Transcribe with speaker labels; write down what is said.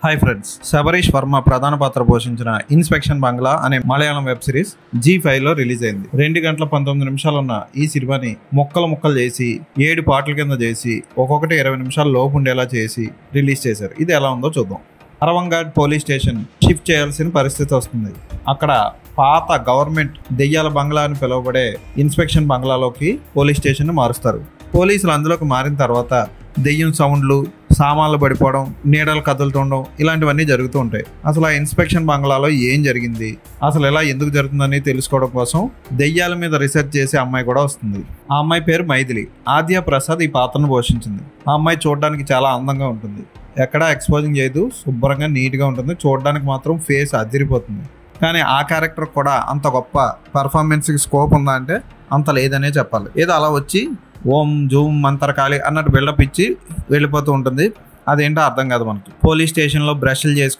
Speaker 1: Hi friends, Shabarish Varma ప్రధాన పాత్ర పోషించిన ఇన్స్పెక్షన్ బంగ్లా అనే మలయాళం వెబ్ సిరీస్ G5 లో రిలీజ్ అయింది. 2 గంటల 19 నిమిషాలు ఉన్న ఈ సినిమాని ముక్కలు చేసి 7 పాటల కింద చేసి ఒక్కొక్కటి 20 నిమిషాల లోపు ఉండేలా చేసి రిలీజ్ చేశారు. ఇది ఎలా ఉందో చూద్దాం. అరవంగాడ్ పోలీస్ స్టేషన్ షిఫ్ట్ చేయాల్సిన పరిస్థితి వస్తుంది. అక్కడ పాత గవర్నమెంట్ దెయ్యాల బంగ్లా అని పిలువబడే ఇన్స్పెక్షన్ బంగ్లాలోకి పోలీస్ స్టేషన్ మారుస్తారు. పోలీసులు అందులోకి మారిన తర్వాత దెయ్యం సౌండ్లు, సామాన్లు పడిపోవడం, నీడలు కదులుతుండడం ఇలాంటివన్నీ జరుగుతూ ఉంటాయి. అసలు ఆ ఇన్స్పెక్షన్ బంగ్లాలో ఏం జరిగింది, అసలు ఎలా ఎందుకు జరుగుతుందని తెలుసుకోవడం కోసం దెయ్యాల మీద రీసెర్చ్ చేసే అమ్మాయి కూడా వస్తుంది. ఆ అమ్మాయి పేరు మైథిలి. ఆద్య ప్రసాద్ ఈ పాత్రను పోషించింది. ఆ అమ్మాయి చూడడానికి చాలా అందంగా ఉంటుంది. ఎక్కడా ఎక్స్పోజింగ్ చేయదు, శుభ్రంగా నీట్గా ఉంటుంది. చూడడానికి మాత్రం ఫేస్ అదిరిపోతుంది. కానీ ఆ క్యారెక్టర్ కూడా అంత గొప్ప పర్ఫార్మెన్స్కి స్కోప్ ఉందా అంటే అంత లేదనే చెప్పాలి. ఏదో అలా వచ్చి ఓం జూమ్ మంతరకాలి అన్నట్టు బిల్డప్ ఇచ్చి వెళ్ళిపోతూ ఉంటుంది. అదేంటో అర్థం కాదు మనకి. పోలీస్ స్టేషన్లో బ్రష్లు చేసి